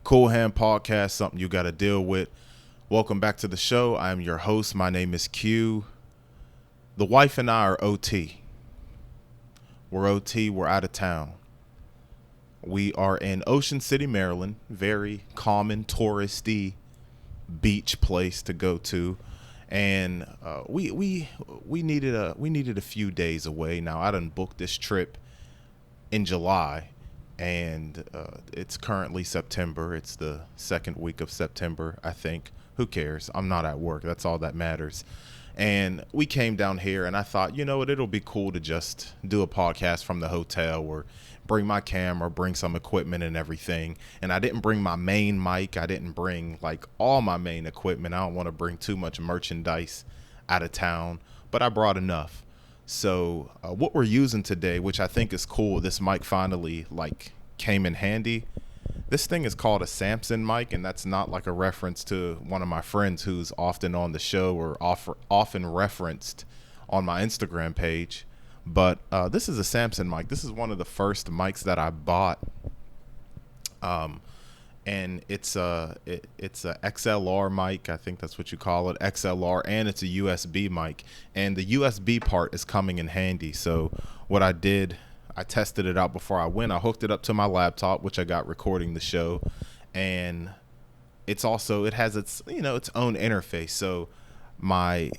Cool Hand Podcast, something you got to deal with. Welcome back to the show. I'm your host. My name is Q. The wife and I are OT. We're OT. We're out of town. We are in Ocean City, Maryland. Very common, touristy beach place to go to. And we needed a few days away. Now I done booked this trip in July, and it's currently September. It's the second week of September, I think. Who cares? I'm not at work. That's all that matters. And we came down here, and I thought, you know what, it'll be cool to just do a podcast from the hotel or bring my camera, bring some equipment and everything. And I didn't bring my main mic. I didn't bring like all my main equipment. I don't want to bring too much merchandise out of town, but I brought enough. So what we're using today, which I think is cool, this mic finally came in handy. This thing is called a Samson mic, and that's not like a reference to one of my friends who's often on the show or often referenced on my Instagram page. But this is a Samson mic. This is one of the first mics that I bought. And it's a XLR mic. I think that's what you call it, XLR, and it's a USB mic. And the USB part is coming in handy. So what I did, I tested it out before I went. I hooked it up to my laptop, which I got recording the show, and it has its own interface. So my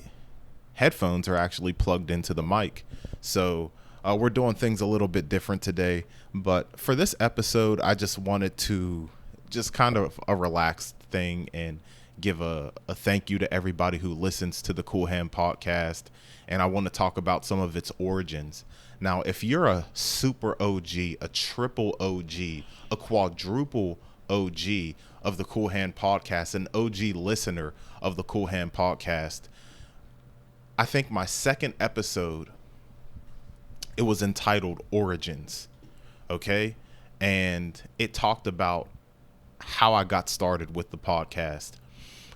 headphones are actually plugged into the mic. So we're doing things a little bit different today. But for this episode, I just wanted to just kind of a relaxed thing and give a thank you to everybody who listens to the Cool Hand Podcast. And I want to talk about some of its origins. Now, if you're a super OG, a triple OG, a quadruple OG of the Cool Hand Podcast, an OG listener of the Cool Hand Podcast, I think my second episode, it was entitled Origins, okay? And it talked about how I got started with the podcast.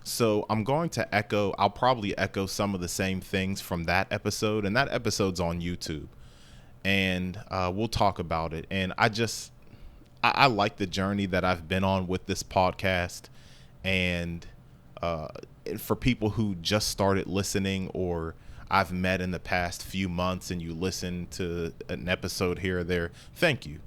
So I'm going to I'll probably echo some of the same things from that episode, and that episode's on YouTube. And we'll talk about it. And I like the journey that I've been on with this podcast. And for people who just started listening or I've met in the past few months and you listen to an episode here or there, thank you.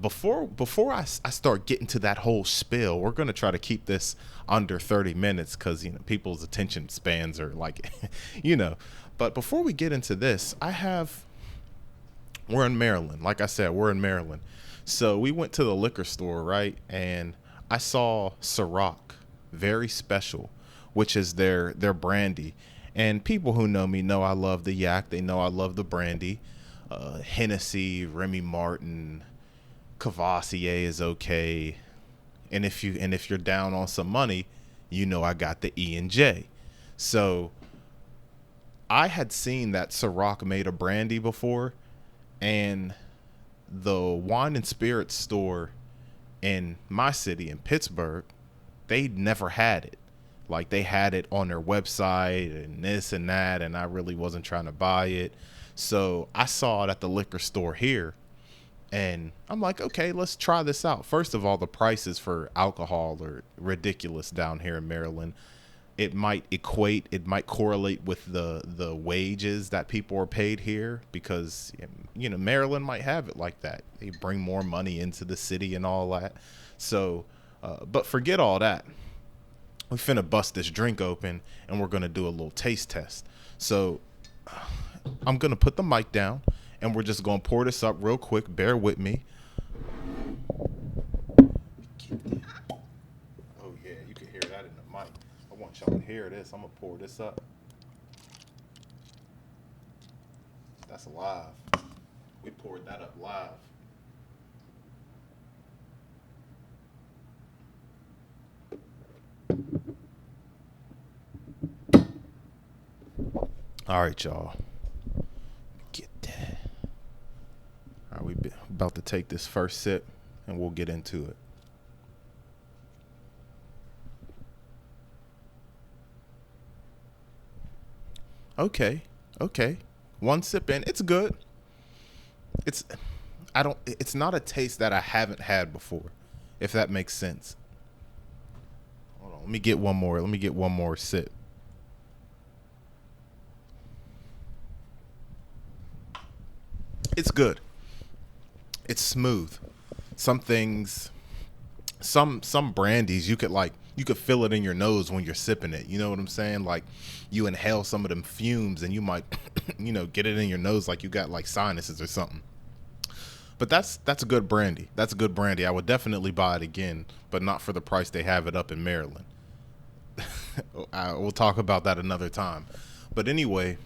Before I start getting to that whole spiel, we're going to try to keep this under 30 minutes because, people's attention spans are But before we get into this, we're in Maryland. Like I said, we're in Maryland. So we went to the liquor store, right? And I saw Ciroc, very special, which is their brandy. And people who know me know I love the yak. They know I love the brandy. Hennessy, Remy Martin, Cavassier is okay. And if you're down on some money, I got the E&J. So I had seen that Ciroc made a brandy before, and the wine and spirits store in my city in Pittsburgh, they never had it. Like, they had it on their website and this and that, and I really wasn't trying to buy it. So I saw it at the liquor store here, and I'm like, okay, let's try this out. First of all, the prices for alcohol are ridiculous down here in Maryland. It might correlate with the wages that people are paid here because, Maryland might have it like that. They bring more money into the city and all that. So, but forget all that. We finna bust this drink open and we're going to do a little taste test. So I'm going to put the mic down and we're just going to pour this up real quick. Bear with me. Oh yeah, you can hear that in the mic. I want y'all to hear this. I'm going to pour this up. That's live. We poured that up live. All right, y'all. Get that. All right, we about to take this first sip, and we'll get into it. Okay. One sip in, it's good. It's not a taste that I haven't had before. if that makes sense. Hold on, let me get one more. Let me get one more sip. It's good. It's smooth. Some things, some brandies, you could feel it in your nose when you're sipping it. You know what I'm saying? Like you inhale some of them fumes and you might get it in your nose like you got like sinuses or something. But that's a good brandy. That's a good brandy. I would definitely buy it again, but not for the price they have it up in Maryland. We'll talk about that another time. But anyway,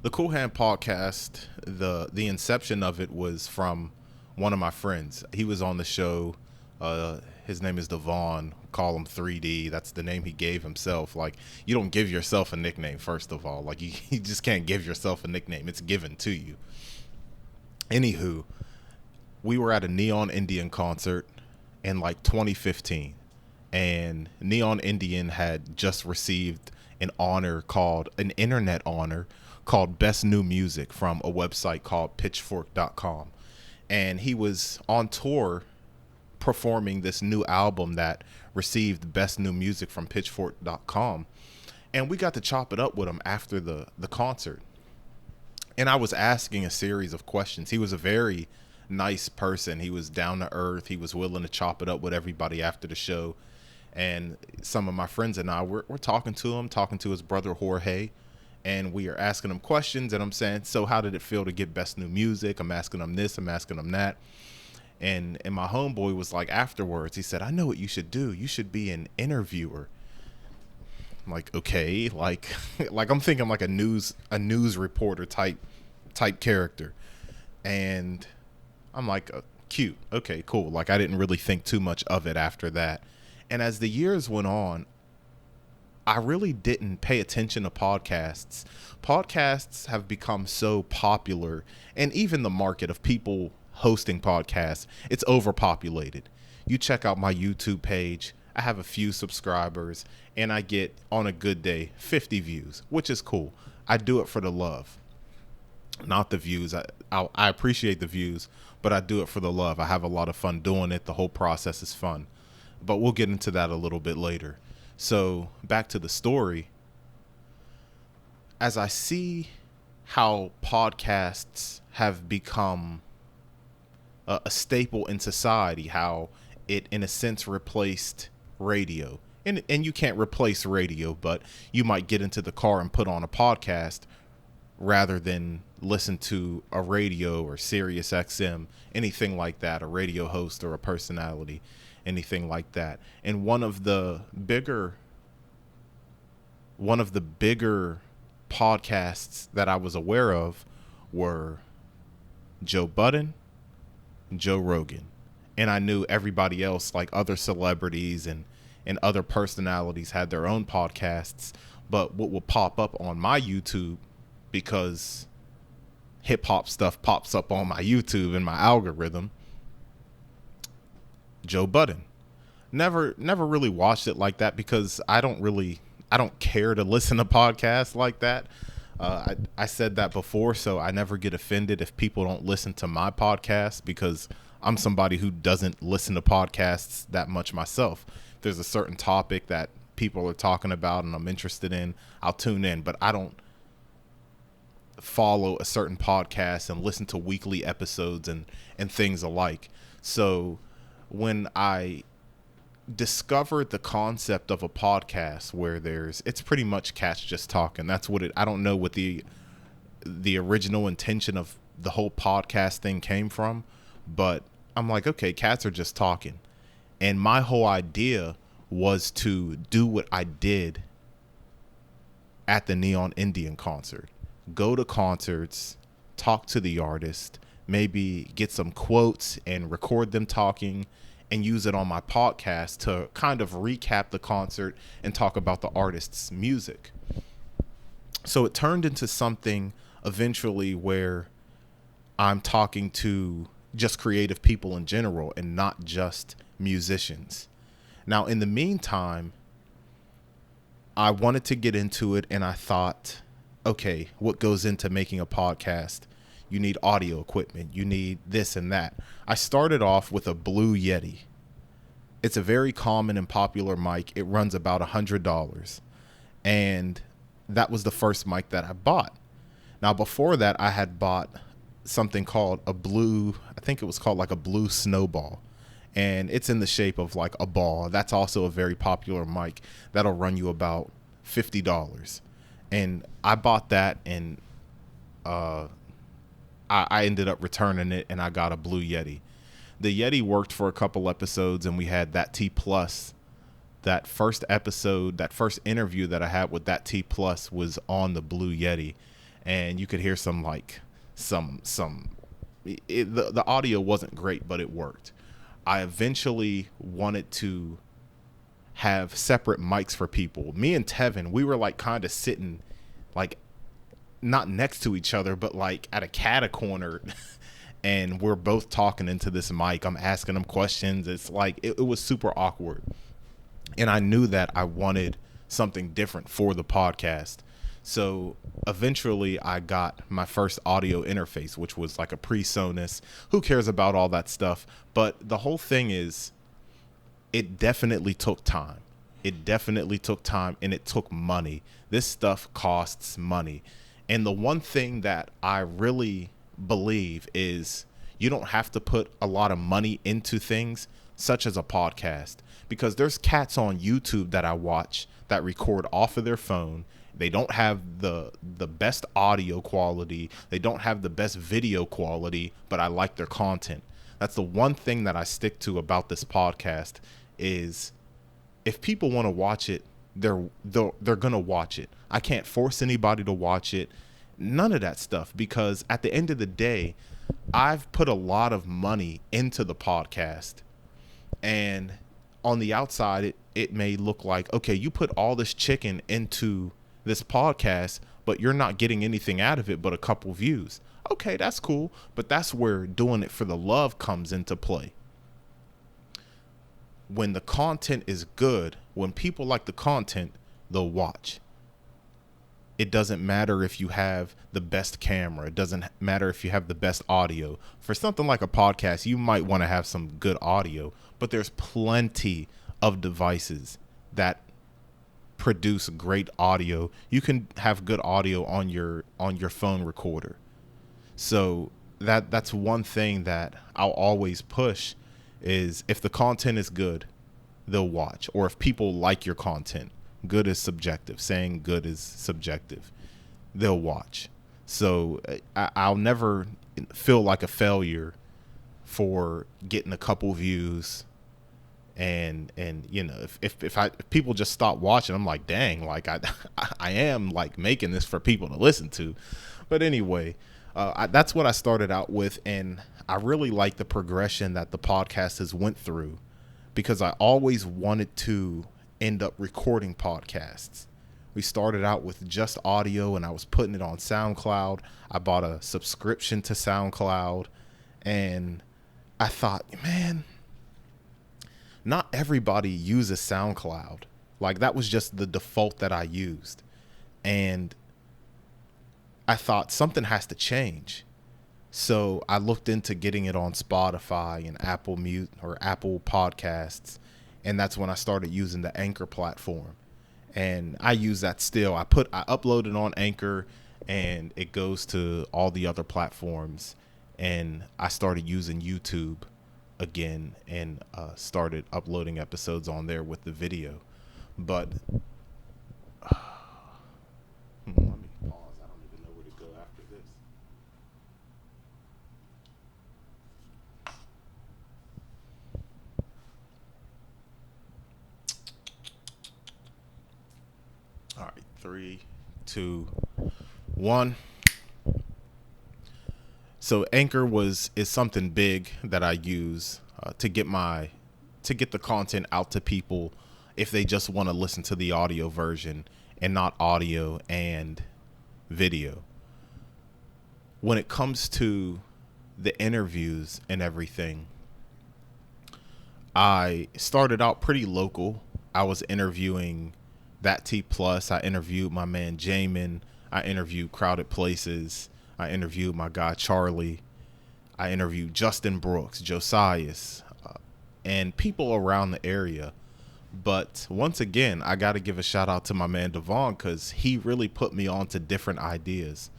the Cool Hand podcast, the inception of it was from one of my friends. He was on the show. His name is Devon. Call him 3D. That's the name he gave himself. Like, you don't give yourself a nickname, first of all. Like, you just can't give yourself a nickname. It's given to you. Anywho, we were at a Neon Indian concert in like 2015, and Neon Indian had just received an internet honor called Best New Music from a website called pitchfork.com. And he was on tour performing this new album that received Best New Music from pitchfork.com. And we got to chop it up with him after the concert. And I was asking a series of questions. He was a very nice person. He was down to earth. He was willing to chop it up with everybody after the show. And some of my friends and I, we're talking to him, talking to his brother Jorge. And we are asking him questions. And I'm saying, so how did it feel to get Best New Music? I'm asking him this. I'm asking him that. And my homeboy was like, afterwards, he said, I know what you should do. You should be an interviewer. I'm like, okay, like I'm thinking like a news reporter type character. And I'm like, cute. Okay, cool. Like I didn't really think too much of it after that. And as the years went on, I really didn't pay attention to podcasts. Podcasts have become so popular, and even the market of people hosting podcasts, it's overpopulated. You check out my YouTube page, I have a few subscribers, and I get, on a good day, 50 views, which is cool. I do it for the love, not the views. I appreciate the views, but I do it for the love. I have a lot of fun doing it. The whole process is fun, but we'll get into that a little bit later. So back to the story. As I see how podcasts have become a staple in society, how it in a sense replaced radio, and you can't replace radio, but you might get into the car and put on a podcast rather than listen to a radio or Sirius XM, anything like that, a radio host or a personality, anything like that. And one of the bigger podcasts that I was aware of were Joe Budden, Joe Rogan. And I knew everybody else, like other celebrities and other personalities, had their own podcasts. But what would pop up on my YouTube, because hip hop stuff pops up on my YouTube in my algorithm, Joe Budden. Never really watched it like that because I don't care to listen to podcasts like that. I said that before, so I never get offended if people don't listen to my podcast, because I'm somebody who doesn't listen to podcasts that much myself. If there's a certain topic that people are talking about and I'm interested in, I'll tune in, but I don't follow a certain podcast and listen to weekly episodes and things alike. So when I discovered the concept of a podcast where it's pretty much cats just talking, that's what I don't know what the original intention of the whole podcast thing came from, but I'm like, okay, cats are just talking. And my whole idea was to do what I did at the Neon Indian concert. Go to concerts, talk to the artist, maybe get some quotes and record them talking and use it on my podcast to kind of recap the concert and talk about the artist's music. So it turned into something eventually where I'm talking to just creative people in general and not just musicians. Now, in the meantime, I wanted to get into it, and I thought, okay, what goes into making a podcast? You need audio equipment. You need this and that. I started off with a Blue Yeti. It's a very common and popular mic. It runs about $100. And that was the first mic that I bought. Now, before that, I had bought something called a blue, I think it was called like a blue snowball. And it's in the shape of like a ball. That's also a very popular mic. That'll run you about $50. And I bought that, and I ended up returning it, and I got a Blue Yeti. The Yeti worked for a couple episodes, and we had that T Plus. That first episode, that first interview that I had with that T Plus was on the Blue Yeti, and you could hear some the audio wasn't great, but it worked. I eventually wanted to have separate mics for people. Me and Tevin, we were like kind of sitting like not next to each other, but like at a catacorner and we're both talking into this mic. I'm asking him questions. It's like it was super awkward. And I knew that I wanted something different for the podcast. So eventually I got my first audio interface, which was like a PreSonus. Who cares about all that stuff? But the whole thing is, it definitely took time. It definitely took time, and it took money. This stuff costs money. And the one thing that I really believe is you don't have to put a lot of money into things such as a podcast, because there's cats on YouTube that I watch that record off of their phone. They don't have the best audio quality. They don't have the best video quality, but I like their content. That's the one thing that I stick to about this podcast is if people want to watch it, they're going to watch it. I can't force anybody to watch it. None of that stuff, because at the end of the day, I've put a lot of money into the podcast, and on the outside, it may look like, okay, you put all this chicken into this podcast, but you're not getting anything out of it but a couple views. Okay, that's cool, but that's where doing it for the love comes into play. When the content is good, when people like the content, they'll watch. It doesn't matter if you have the best camera. It doesn't matter if you have the best audio. For something like a podcast, you might want to have some good audio, but there's plenty of devices that produce great audio. You can have good audio on your phone recorder. So that's one thing that I'll always push is if the content is good, they'll watch. Or if people like your content. Good is subjective. Saying good is subjective. They'll watch. So I'll never feel like a failure for getting a couple views. And you know, if people just stop watching, I'm like, dang, like I am like making this for people to listen to. But anyway, that's what I started out with, and I really like the progression that the podcast has went through, because I always wanted to end up recording podcasts. We started out with just audio, and I was putting it on SoundCloud. I bought a subscription to SoundCloud, and I thought, man, not everybody uses SoundCloud. Like, that was just the default that I used. And I thought something has to change. So I looked into getting it on Spotify and Apple Podcasts. And that's when I started using the Anchor platform. And I use that still. I upload it on Anchor, and it goes to all the other platforms. And I started using YouTube again, and started uploading episodes on there with the video. But let me pause. I don't even know where to go after this. All right, 3, 2, 1. So Anchor is something big that I use to get the content out to people if they just want to listen to the audio version and not audio and video. When it comes to the interviews and everything, I started out pretty local. I was interviewing that T Plus. I interviewed my man Jamin. I interviewed Crowded Places. I interviewed my guy Charlie. I interviewed Justin Brooks, Josias, and people around the area. But once again, I got to give a shout out to my man Devon, because he really put me on to different ideas.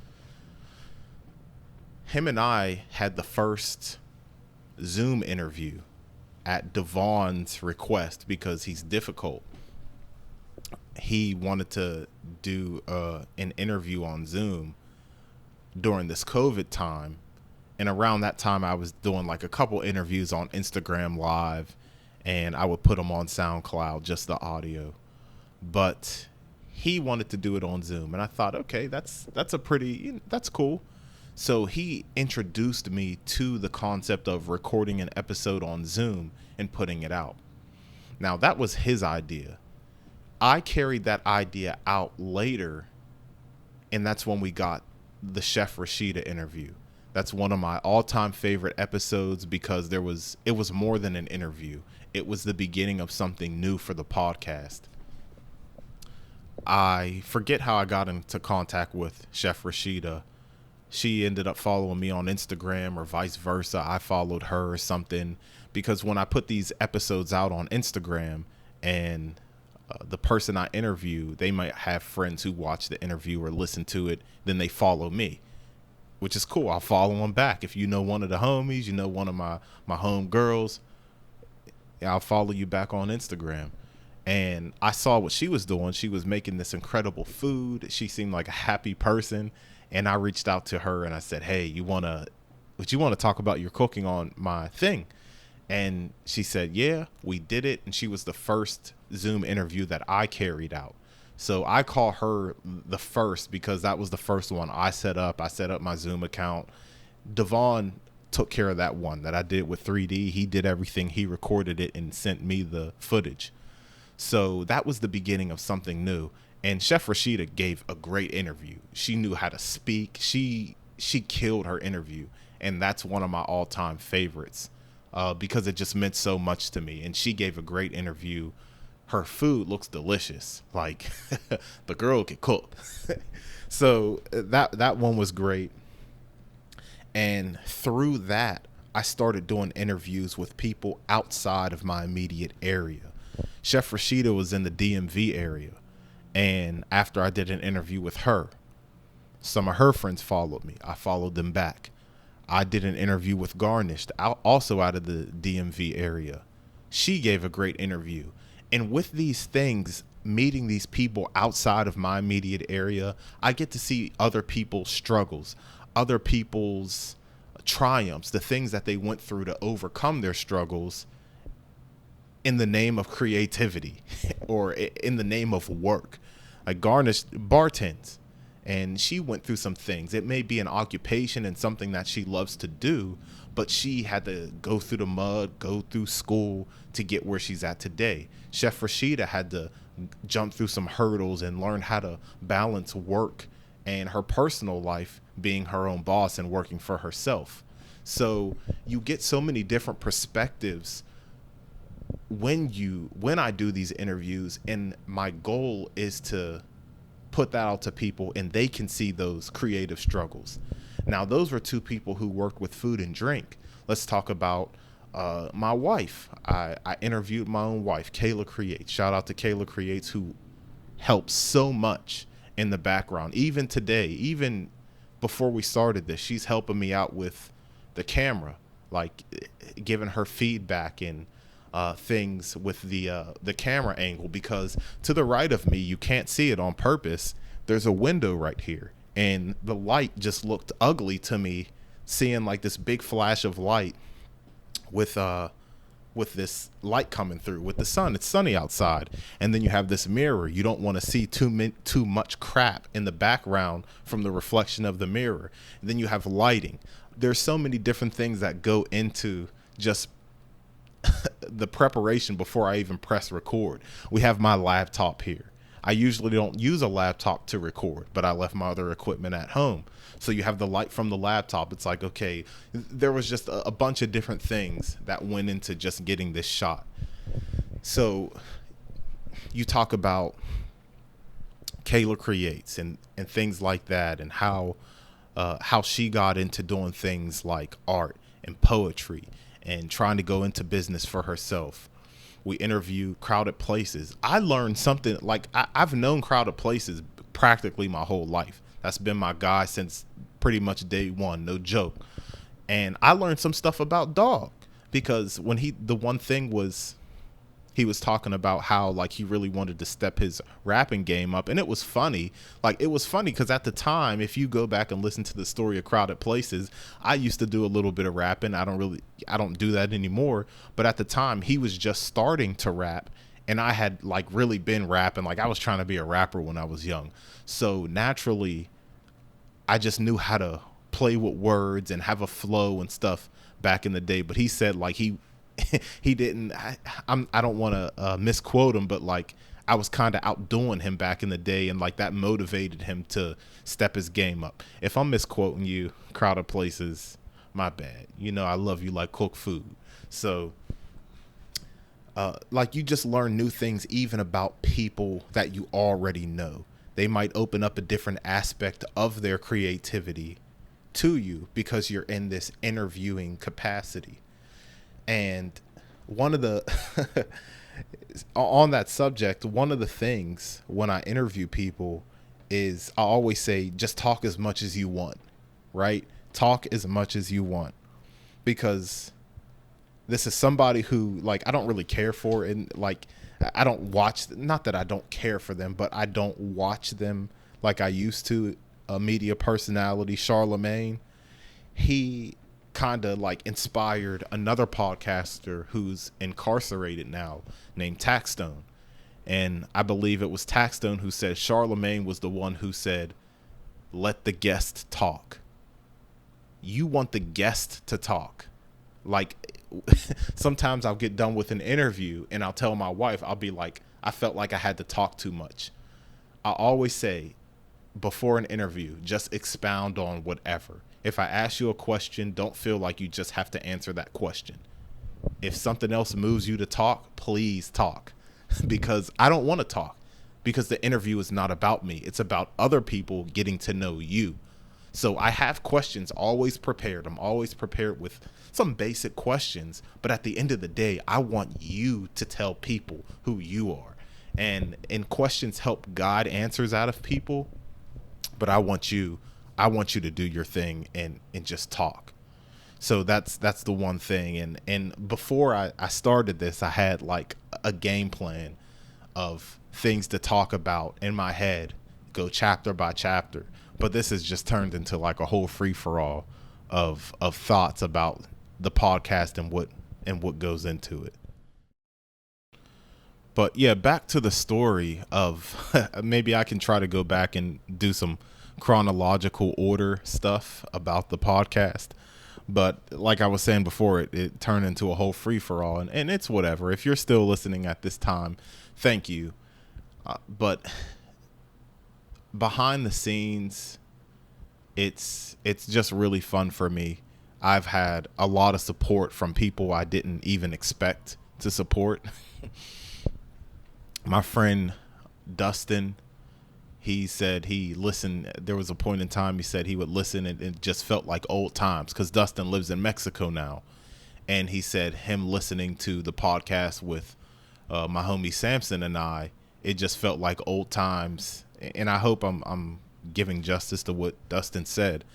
Him and I had the first Zoom interview at Devon's request because he's difficult. He wanted to do an interview on Zoom during this COVID time. And around that time, I was doing like a couple interviews on Instagram Live, and I would put them on SoundCloud, just the audio. But he wanted to do it on Zoom, and I thought, okay, that's cool. So he introduced me to the concept of recording an episode on Zoom and putting it out. Now, that was his idea. I carried that idea out later, and that's when we got the Chef Rashida interview. That's one of my all-time favorite episodes because it was more than an interview. It was the beginning of something new for the podcast. I forget how I got into contact with Chef Rashida. She ended up following me on Instagram, or vice versa. I followed her or something, because when I put these episodes out on Instagram, and the person I interview, they might have friends who watch the interview or listen to it, then they follow me, which is cool. I'll follow them back. If you know one of the homies, you know one of my home girls, I'll follow you back on Instagram. And I saw what she was doing. She was making this incredible food. She seemed like a happy person. And I reached out to her and I said, hey, would you want to talk about your cooking on my thing? And she said, yeah, we did it. And she was the first Zoom interview that I carried out. So I call her the first because that was the first one I set up. I set up my Zoom account. Devon took care of that one that I did with 3D. He did everything. He recorded it and sent me the footage. So that was the beginning of something new. And Chef Rashida gave a great interview. She knew how to speak. She killed her interview. And that's one of my all-time favorites because it just meant so much to me. And she gave a great interview. Her food looks delicious. Like, the girl can cook. So that one was great. And through that, I started doing interviews with people outside of my immediate area. Chef Rashida was in the DMV area. And after I did an interview with her, some of her friends followed me. I followed them back. I did an interview with Garnished, also out of the DMV area. She gave a great interview. And with these things, meeting these people outside of my immediate area, I get to see other people's struggles, other people's triumphs, the things that they went through to overcome their struggles in the name of creativity or in the name of work. Like Garnished bartends, and she went through some things. It may be an occupation and something that she loves to do, but she had to go through the mud, go through school to get where she's at today. Chef Rashida had to jump through some hurdles and learn how to balance work and her personal life, being her own boss and working for herself. So you get so many different perspectives when I do these interviews, and my goal is to put that out to people and they can see those creative struggles. Now, those were two people who worked with food and drink. Let's talk about my wife. I interviewed my own wife, Kayla Creates. Shout out to Kayla Creates, who helps so much in the background. Even today, even before we started this, she's helping me out with the camera, like giving her feedback and things with the camera angle, because to the right of me, you can't see it on purpose, there's a window right here, and the light just looked ugly to me, seeing like this big flash of light with this light coming through with the sun. It's sunny outside, and then you have this mirror. You don't want to see too much crap in the background from the reflection of the mirror. And then you have lighting. There's so many different things that go into just the preparation before I even press record. We have my laptop here. I usually don't use a laptop to record, but I left my other equipment at home. So you have the light from the laptop. It's like, okay, there was just a bunch of different things that went into just getting this shot. So you talk about Kayla Creates and things like that, and how she got into doing things like art and poetry and trying to go into business for herself. We interview Crowded Places. I learned something, like I've known Crowded Places practically my whole life. That's been my guy since pretty much day one, no joke. And I learned some stuff about Dog, because when the one thing was, he was talking about how like he really wanted to step his rapping game up, and it was funny. Like, it was funny because at the time, if you go back and listen to the story of Crowded Places, I used to do a little bit of rapping. I don't do that anymore, but at the time he was just starting to rap, and I had like really been rapping. Like, I was trying to be a rapper when I was young, so naturally I just knew how to play with words and have a flow and stuff back in the day. But he said like he didn't, I don't want to misquote him, but like I was kind of outdoing him back in the day, and like that motivated him to step his game up. If I'm misquoting you, Crowded Places, my bad. You know I love you like cooked food. So like, you just learn new things even about people that you already know. They might open up a different aspect of their creativity to you because you're in this interviewing capacity. And one of the on that subject, one of the things when I interview people is I always say, just talk as much as you want, right? Talk as much as you want, because this is somebody who, like, I don't really care for, and like I don't watch, not that I don't care for them, but I don't watch them like I used to. A media personality, Charlemagne, he kind of like inspired another podcaster who's incarcerated now, named Taxstone. And I believe it was Taxstone who said Charlemagne was the one who said, let the guest talk. You want the guest to talk. Like, sometimes I'll get done with an interview and I'll tell my wife, I'll be like, I felt like I had to talk too much. I always say, before an interview, just expound on whatever. If I ask you a question, don't feel like you just have to answer that question. If something else moves you to talk, please talk, because I don't want to talk, because the interview is not about me. It's about other people getting to know you. So I have questions always prepared. I'm always prepared with some basic questions, but at the end of the day, I want you to tell people who you are. And questions help guide answers out of people. But I want you to do your thing and just talk. So that's the one thing. And before I started this, I had like a game plan of things to talk about in my head, go chapter by chapter. But this has just turned into like a whole free for all of thoughts about the podcast and what goes into it. But yeah, back to the story of maybe I can try to go back and do some chronological order stuff about the podcast. But like I was saying before, it turned into a whole free for all, and it's whatever. If you're still listening at this time, thank you. But behind the scenes, it's just really fun for me. I've had a lot of support from people I didn't even expect to support. My friend Dustin, he said he listened. There was a point in time he said he would listen, and it just felt like old times, because Dustin lives in Mexico now. And he said him listening to the podcast with my homie Samson and I, it just felt like old times. And I hope I'm giving justice to what Dustin said.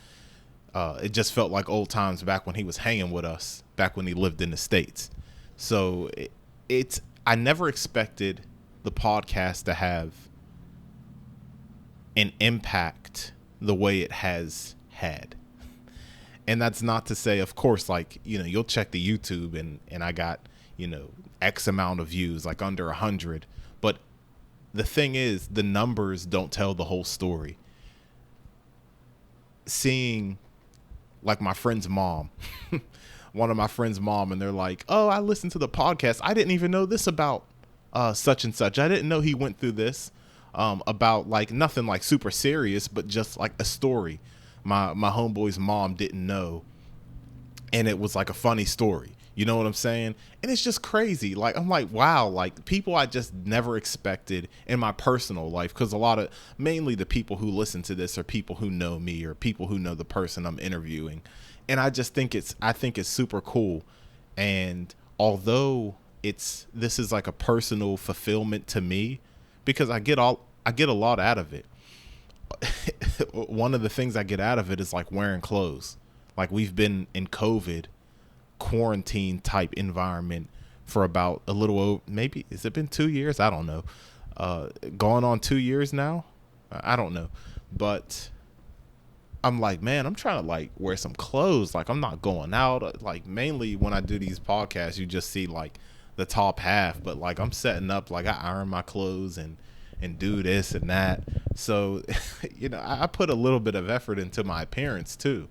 It just felt like old times back when he was hanging with us, back when he lived in the States. So I never expected the podcast to have an impact the way it has had. And that's not to say, of course, like, you'll check the YouTube and I got, X amount of views, like under 100. But the thing is, the numbers don't tell the whole story. Seeing like my friend's mom, one of my friend's mom, and they're like, oh, I listened to the podcast. I didn't even know this about such and such. I didn't know he went through this, about like nothing like super serious, but just like a story my homeboy's mom didn't know. And it was like a funny story. You know what I'm saying? And it's just crazy. Like, I'm like, wow, like people I just never expected in my personal life. Because mainly the people who listen to this are people who know me or people who know the person I'm interviewing. And I just think I think it's super cool. And although this is like a personal fulfillment to me, because I get a lot out of it. One of the things I get out of it is like wearing clothes. Like, we've been in COVID quarantine type environment for about a little over, maybe, has it been 2 years? I don't know. Going on 2 years now. I don't know. But I'm like, man, I'm trying to like wear some clothes. Like, I'm not going out. Like, mainly when I do these podcasts, you just see like the top half, but like I'm setting up, like I iron my clothes and do this and that. So, I put a little bit of effort into my appearance too.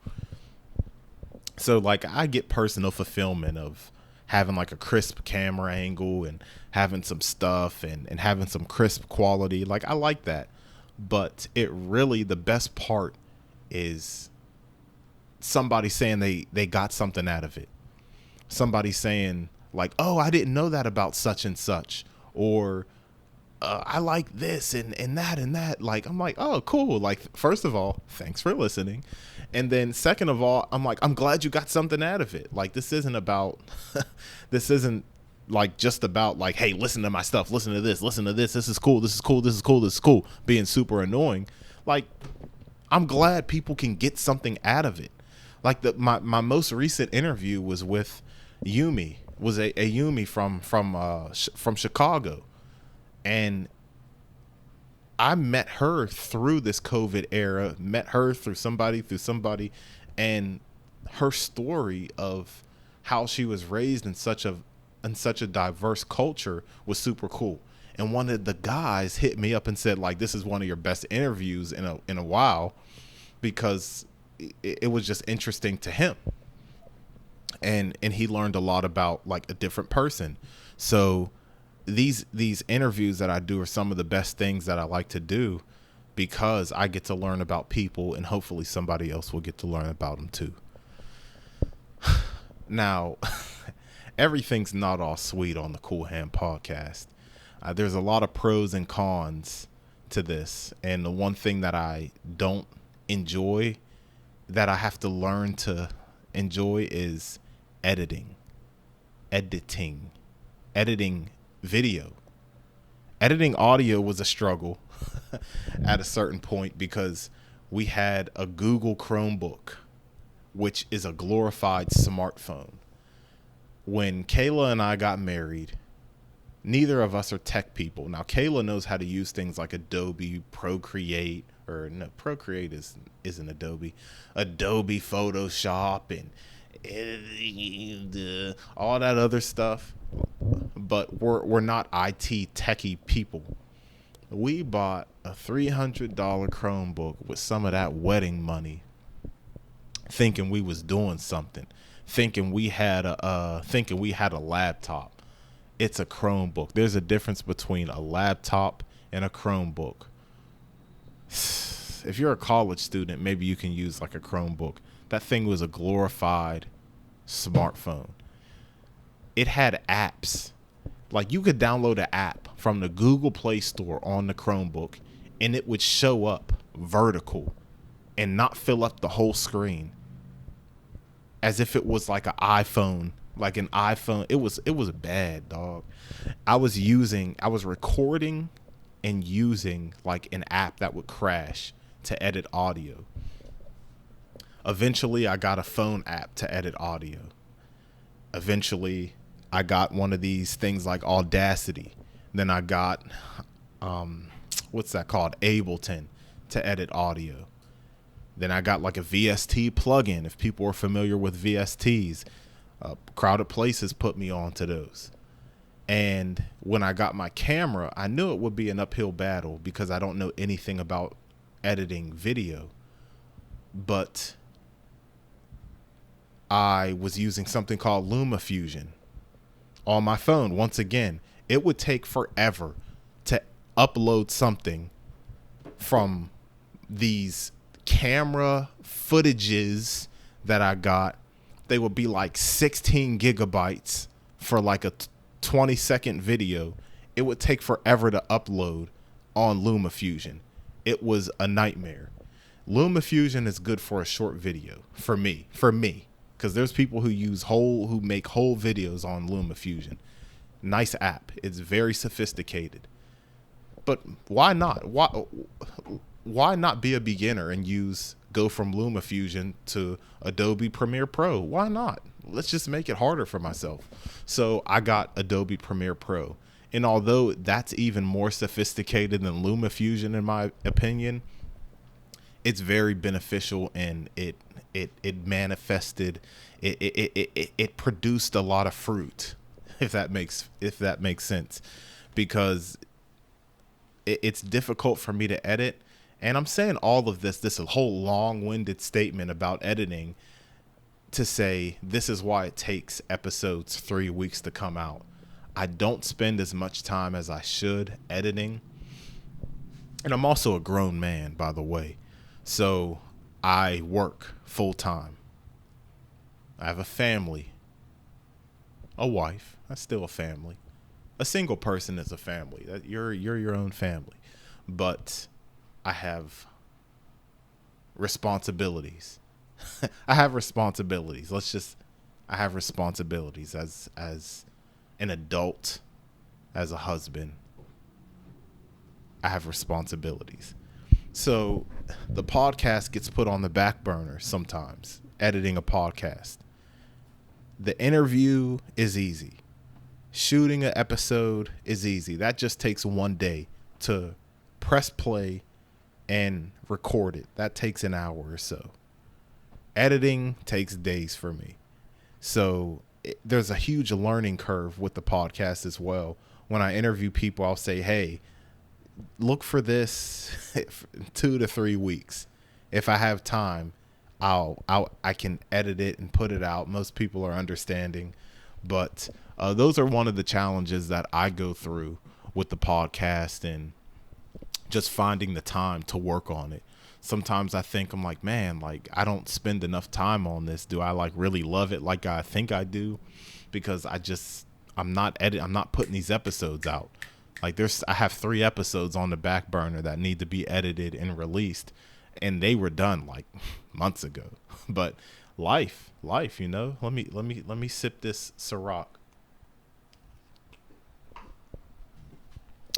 So like I get personal fulfillment of having like a crisp camera angle and having some stuff and having some crisp quality. Like, I like that. But the best part is somebody saying they got something out of it. Somebody saying like, oh, I didn't know that about such and such. Or I like this and that and that. Like, I'm like, oh, cool. Like, first of all, thanks for listening. And then second of all, I'm like, I'm glad you got something out of it. Like, this isn't about, this isn't like just about like, hey, listen to my stuff. Listen to this. Listen to this. This is cool. This is cool. This is cool. This is cool. Being super annoying. Like, I'm glad people can get something out of it. Like, my most recent interview was with Yumi, was a Yumi from Chicago. And I met her through this COVID era, met her through somebody, and her story of how she was raised in such a diverse culture was super cool. And one of the guys hit me up and said, like, this is one of your best interviews in a while, because it was just interesting to him. And he learned a lot about like a different person. So these interviews that I do are some of the best things that I like to do, because I get to learn about people, and hopefully somebody else will get to learn about them too. Now, everything's not all sweet on the Cool Hand podcast. There's a lot of pros and cons to this. And the one thing that I don't enjoy, that I have to learn to enjoy, is editing video. Editing audio was a struggle at a certain point, because we had a Google Chromebook, which is a glorified smartphone. When Kayla and I got married, neither of us are tech people. Now, Kayla knows how to use things like Adobe Procreate, or no, Procreate isn't Adobe Photoshop and all that other stuff. But we're not IT techie people. We bought a $300 Chromebook with some of that wedding money, thinking we was doing something, thinking we had a laptop. It's a Chromebook. There's a difference between a laptop and a Chromebook. If you're a college student, maybe you can use like a Chromebook. That thing was a glorified smartphone. It had apps. Like, you could download an app from the Google Play Store on the Chromebook, and it would show up vertical and not fill up the whole screen, as if it was like an iPhone. It was bad, dog. I was recording and using like an app that would crash to edit audio. Eventually, I got a phone app to edit audio. Eventually, I got one of these things like Audacity. Then I got, what's that called? Ableton, to edit audio. Then I got like a VST plugin, if people are familiar with VSTs. Crowded Places put me on to those. And when I got my camera, I knew it would be an uphill battle, because I don't know anything about editing video. But I was using something called LumaFusion on my phone. Once again, it would take forever to upload something from these camera footages that I got. They would be like 16 gigabytes for like a 20-second video. It would take forever to upload on LumaFusion. It was a nightmare. LumaFusion is good for a short video for me. because there's people who make whole videos on LumaFusion. Nice app. It's very sophisticated. But why not? Why not be a beginner and go from LumaFusion to Adobe Premiere Pro? Why not? Let's just make it harder for myself. So I got Adobe Premiere Pro. And although that's even more sophisticated than LumaFusion, in my opinion, it's very beneficial, and it manifested, it produced a lot of fruit, if that makes sense, because it's difficult for me to edit. And I'm saying all of this whole long-winded statement about editing to say this is why it takes episodes 3 weeks to come out. I don't spend as much time as I should editing. And I'm also a grown man, by the way. So I work full time. I have a family, a wife. That's still a family. A single person is a family. You're your own family. But I have responsibilities. I have responsibilities. I have responsibilities as an adult, as a husband. I have responsibilities. So the podcast gets put on the back burner sometimes, editing a podcast. The interview is easy. Shooting an episode is easy. That just takes one day to press play and record it. That takes an hour or so. Editing takes days for me. So there's a huge learning curve with the podcast as well. When I interview people, I'll say, hey, look for this 2 to 3 weeks. If I have time, I can edit it and put it out. Most people are understanding, but those are one of the challenges that I go through with the podcast, and just finding the time to work on it. Sometimes I'm like, man, like I don't spend enough time on this. Do I like really love it like I think I do? Because I'm not putting these episodes out. Like I have 3 episodes on the back burner that need to be edited and released, and they were done like months ago. But life, you know. Let me sip this Ciroc.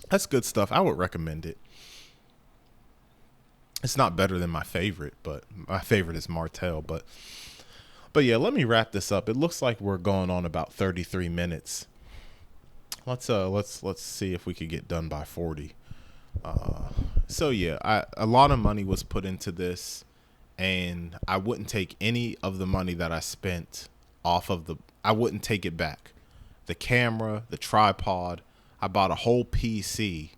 That's good stuff. I would recommend it. It's not better than my favorite, but my favorite is Martell. But yeah, let me wrap this up. It looks like we're going on about 33 minutes. Let's see if we could get done by 40. So yeah, a lot of money was put into this, and I wouldn't take any of the money that I spent I wouldn't take it back. The camera, the tripod, I bought a whole PC.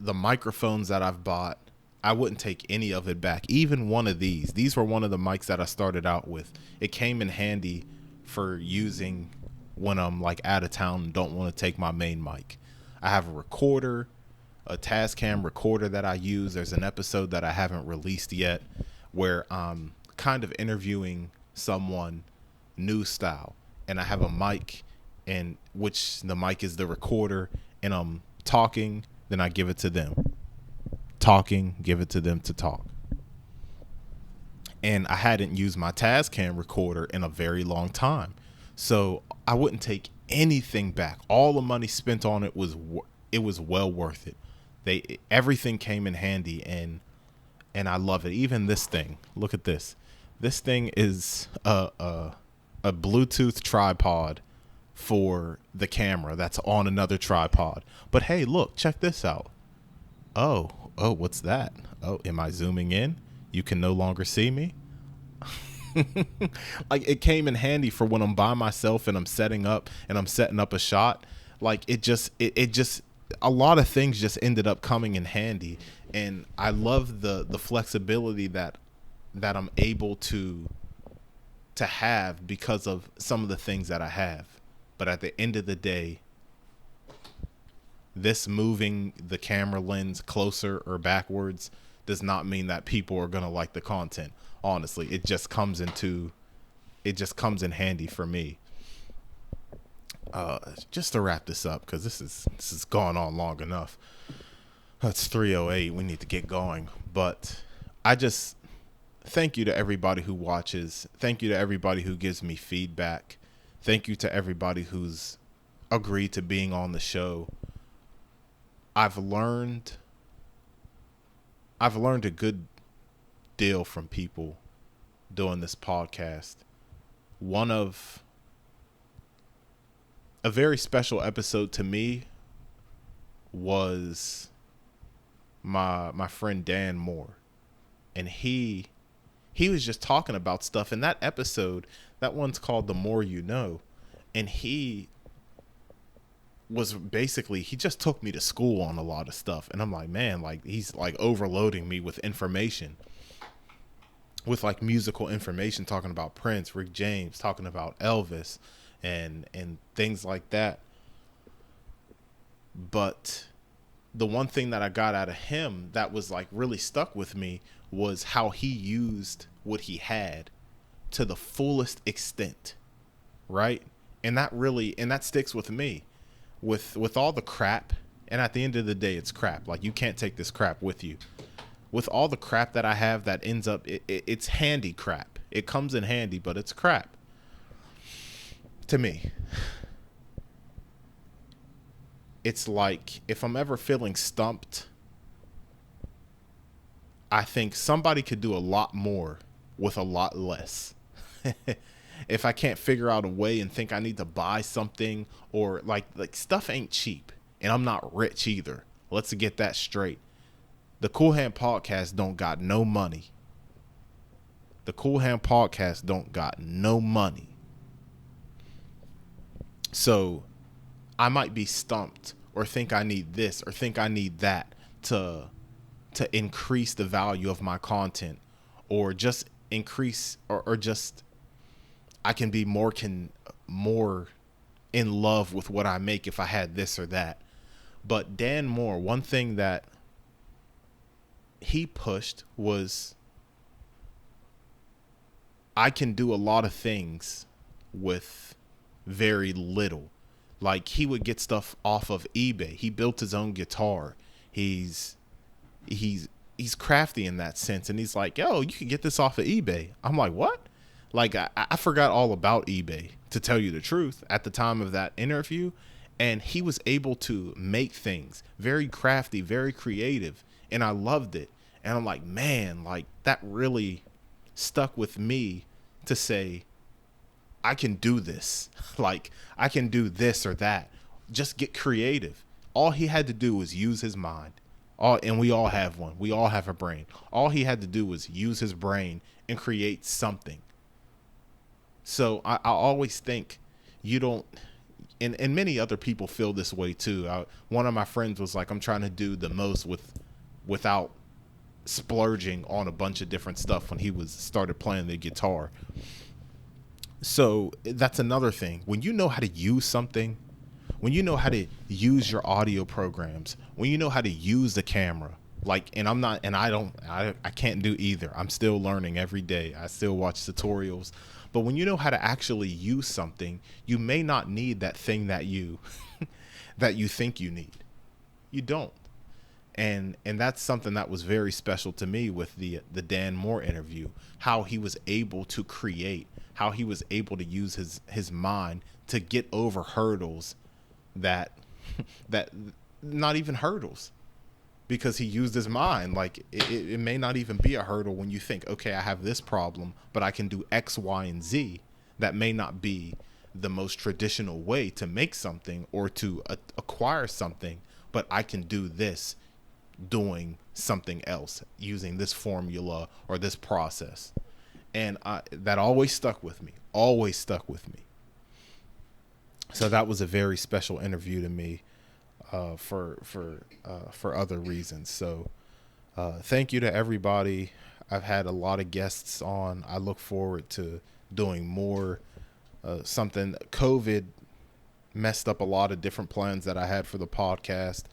The microphones that I've bought, I wouldn't take any of it back. Even one of these. These were one of the mics that I started out with. It came in handy for using when I'm like out of town and don't want to take my main mic. I have a recorder, a Tascam recorder that I use. There's an episode that I haven't released yet where I'm kind of interviewing someone new style, and I have a mic, and which the mic is the recorder, and I'm talking, then I give it to them. Talking, give it to them to talk. And I hadn't used my Tascam recorder in a very long time. So I wouldn't take anything back. All the money spent on it was well worth it. Everything came in handy, and I love it. Even this thing. Look at this. This thing is a Bluetooth tripod for the camera that's on another tripod. But hey, look, check this out. Oh, what's that? Oh, am I zooming in? You can no longer see me. Like, it came in handy for when I'm by myself and I'm setting up a shot. Like, it just a lot of things just ended up coming in handy, and I love the flexibility that I'm able to have because of some of the things that I have. But at the end of the day, this moving the camera lens closer or backwards does not mean that people are going to like the content. Honestly, it just comes in handy for me. Just to wrap this up, because this is gone on long enough. It's 3:08. We need to get going. But I just thank you to everybody who watches. Thank you to everybody who gives me feedback. Thank you to everybody who's agreed to being on the show. I've learned a good deal from people doing this podcast. One of a very special episode to me was my friend Dan Moore, and he was just talking about stuff in that episode. That one's called The More You Know, and he just took me to school on a lot of stuff, and I'm like, man, like he's like overloading me with information, with like musical information, talking about Prince, Rick James, talking about Elvis, and things like that. But the one thing that I got out of him that was like really stuck with me was how he used what he had to the fullest extent, right? And that sticks with me, with all the crap. And at the end of the day, it's crap. Like, you can't take this crap with you. With all the crap that I have that ends up, it's handy crap. It comes in handy, but it's crap to me. It's like, if I'm ever feeling stumped, I think somebody could do a lot more with a lot less. If I can't figure out a way and think I need to buy something, or like stuff ain't cheap, and I'm not rich either. Let's get that straight. The Cool Hand Podcast don't got no money. The Cool Hand Podcast don't got no money. So I might be stumped, or think I need this, or think I need that to increase the value of my content, or just increase, or just I can be more in love with what I make if I had this or that. But Dan Moore, one thing that he pushed was, I can do a lot of things with very little. Like, he would get stuff off of eBay. He built his own guitar. He's crafty in that sense, and he's like, yo, you can get this off of eBay. I'm like, what? Like, I forgot all about eBay, to tell you the truth, at the time of that interview. And he was able to make things very crafty, very creative, and I loved it. And I'm like, man, like, that really stuck with me to say, I can do this. Like, I can do this or that. Just get creative. All he had to do was use his mind. And we all have one. We all have a brain. All he had to do was use his brain and create something. So I always think you don't, and many other people feel this way too. One of my friends was like, I'm trying to do the most without splurging on a bunch of different stuff when he started playing the guitar. So that's another thing. When you know how to use something, when you know how to use your audio programs, when you know how to use the camera, like, and I can't do either. I'm still learning every day. I still watch tutorials. But when you know how to actually use something, you may not need that thing that you that you think you need. You don't. And that's something that was very special to me with the Dan Moore interview, how he was able to create, how he was able to use his mind to get over hurdles that not even hurdles, because he used his mind. Like, it may not even be a hurdle when you think, okay, I have this problem, but I can do X, Y, and Z. That may not be the most traditional way to make something or to acquire something, but I can do this doing something else, using this formula or this process. And that always stuck with me, So that was a very special interview to me. For other reasons. So thank you to everybody. I've had a lot of guests on. I look forward to doing more. COVID messed up a lot of different plans that I had for the podcast.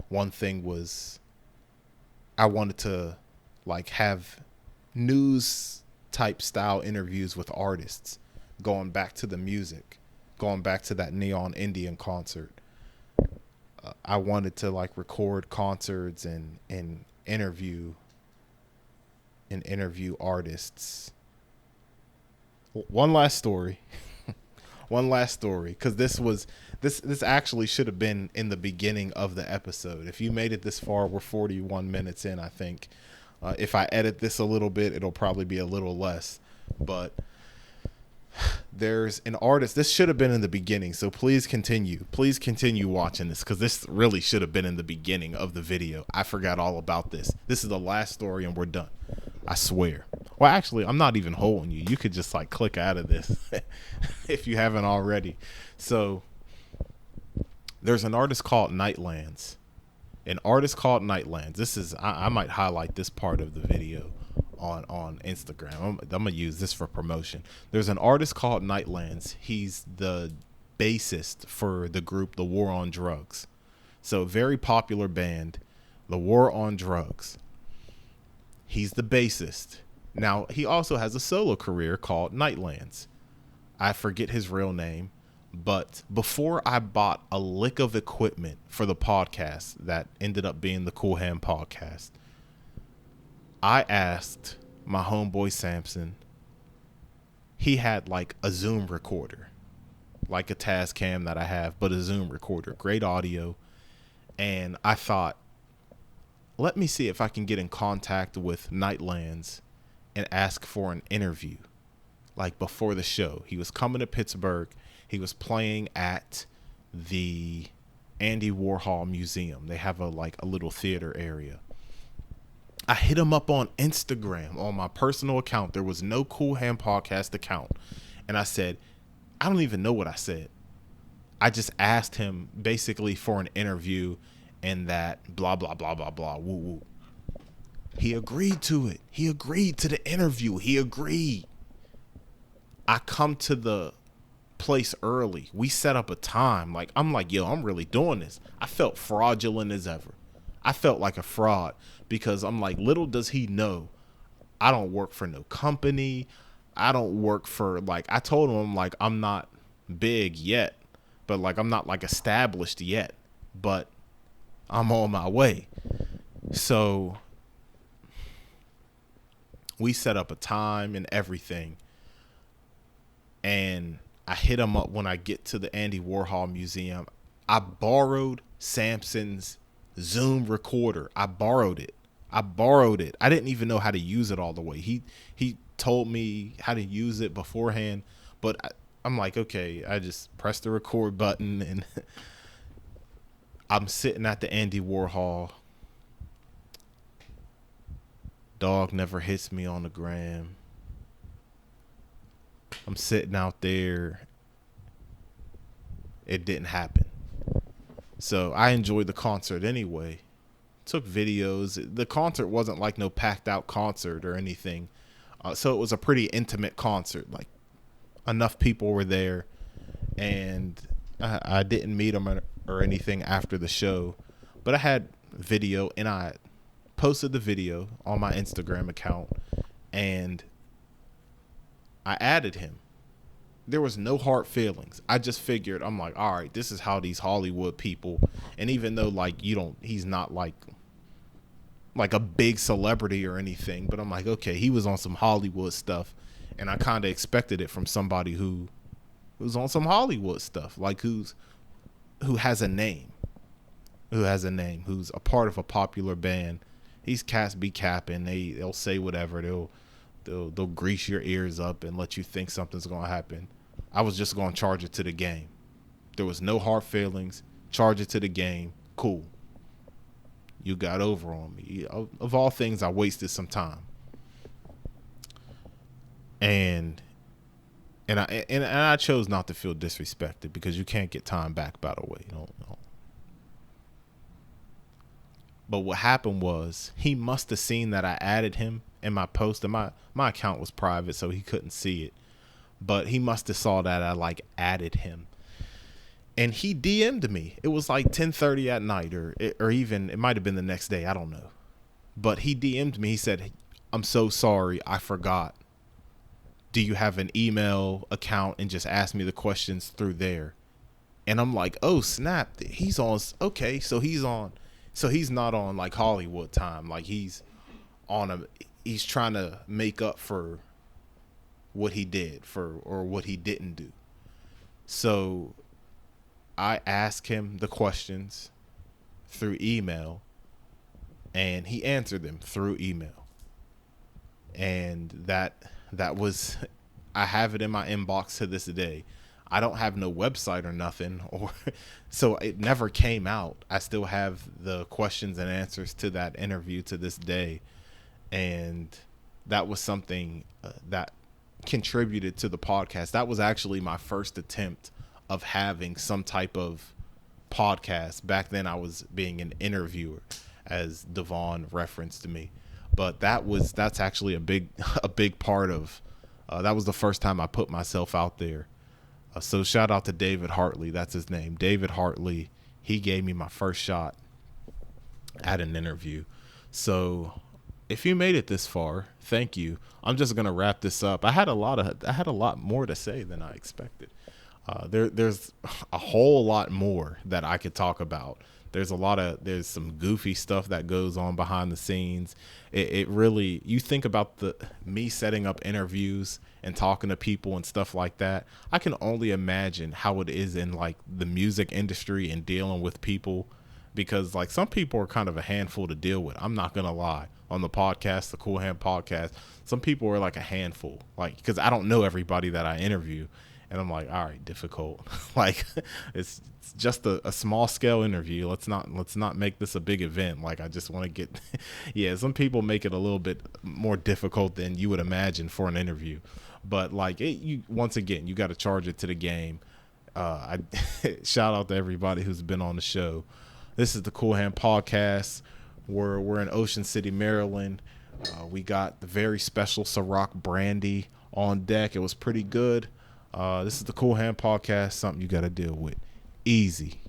One thing was, I wanted to like have news type style interviews with artists, going back to the music, going back to that Neon Indian concert. I wanted to like record concerts and interview and interview artists. One last story. One last story, because this actually should have been in the beginning of the episode. If you made it this far, we're 41 minutes in, I think. If I edit this a little bit, it'll probably be a little less. But there's an artist. This should have been in the beginning, so please continue. Please continue watching this, because this really should have been in the beginning of the video. I forgot all about this. This is the last story, and we're done. I swear. Well, actually, I'm not even holding you. You could just like click out of this if you haven't already. So there's an artist called Nightlands. An artist called Nightlands. This is, I might highlight this part of the video on Instagram. I'm going to use this for promotion. There's an artist called Nightlands. He's the bassist for the group The War on Drugs. So very popular band, The War on Drugs. He's the bassist. Now, he also has a solo career called Nightlands. I forget his real name, but before I bought a lick of equipment for the podcast that ended up being the Cool Hand Podcast, I asked my homeboy Samson. He had like a Zoom recorder, like a Tascam that I have, but a Zoom recorder, great audio. And I thought, let me see if I can get in contact with Nightlands and ask for an interview, like before the show. He was coming to Pittsburgh. He was playing at the Andy Warhol Museum. They have a little theater area. I hit him up on Instagram on my personal account. There was no Cool Hand Podcast account. And I said, I don't even know what I said. I just asked him basically for an interview and that blah, blah, blah, blah, blah, woo, woo. He agreed to it. He agreed to the interview. He agreed. I come to the place early. We set up a time. I'm like, yo, I'm really doing this. I felt fraudulent as ever. I felt like a fraud because I'm like, little does he know, I don't work for no company. I don't work for I told him I'm not big yet, but I'm not established yet, but I'm on my way. So we set up a time and everything. And I hit him up when I get to the Andy Warhol Museum. I borrowed Samson's Zoom recorder. I borrowed it. I didn't even know how to use it all the way. He told me how to use it beforehand, but I'm like, okay, I just press the record button and I'm sitting at the Andy Warhol. Dog never hits me on the gram. I'm sitting out there. It didn't happen. So I enjoyed the concert anyway. Took videos. The concert wasn't like no packed out concert or anything. So it was a pretty intimate concert. Enough people were there. And I didn't meet them or anything after the show. But I had video and I posted the video on my Instagram account. And I added him. There was no hard feelings. I just figured, I'm like, all right, this is how these Hollywood people, and even though he's not like a big celebrity or anything, but I'm like, okay, he was on some Hollywood stuff, and I kind of expected it from somebody who was on some Hollywood stuff, who has a name, who's a part of a popular band. These cats be capping. They'll say whatever. They'll grease your ears up and let you think something's going to happen. I was just going to charge it to the game. There was no hard feelings. Charge it to the game. Cool. You got over on me. Of all things, I wasted some time. And I chose not to feel disrespected because you can't get time back, by the way. No. But what happened was he must have seen that I added him in my post, and my account was private, so he couldn't see it. But he must have saw that I added him, and he DM'd me. It was 10:30 at night, or even it might have been the next day. I don't know. But he DM'd me. He said, "I'm so sorry, I forgot. Do you have an email account?" And just ask me the questions through there. And I'm like, oh snap, he's on. Okay, so he's on. So he's not on Hollywood time. He's on he's trying to make up for what he did for or what he didn't do. So I asked him the questions through email, and he answered them through email. And that was I have it in my inbox to this day. I don't have no website or nothing, or so it never came out. I still have the questions and answers to that interview to this day, and that was something that contributed to the podcast. That was actually my first attempt of having some type of podcast. Back then, I was being an interviewer, as Devon referenced to me, but that's actually a big part of. That was the first time I put myself out there. So shout out to David Hartley. That's his name, David Hartley. He gave me my first shot at an interview. So if you made it this far, thank you. I'm just gonna wrap this up. I had a lot more to say than I expected. There's a whole lot more that I could talk about. There's some goofy stuff that goes on behind the scenes. It really, you think about me setting up interviews and talking to people and stuff like that. I can only imagine how it is in like the music industry and dealing with people, because like some people are kind of a handful to deal with. I'm not gonna lie. On the podcast, the Cool Hand podcast, some people are like a handful, like, because I don't know everybody that I interview. And I'm like, all right, difficult. Like, it's just a small scale interview. Let's not make this a big event. Like, I just want to get, yeah. Some people make it a little bit more difficult than you would imagine for an interview. But like, once again, you got to charge it to the game. I shout out to everybody who's been on the show. This is the Cool Hand podcast. We're in Ocean City, Maryland. We got the very special Ciroc brandy on deck. It was pretty good. This is the Cool Hand podcast, something you got to deal with. Easy.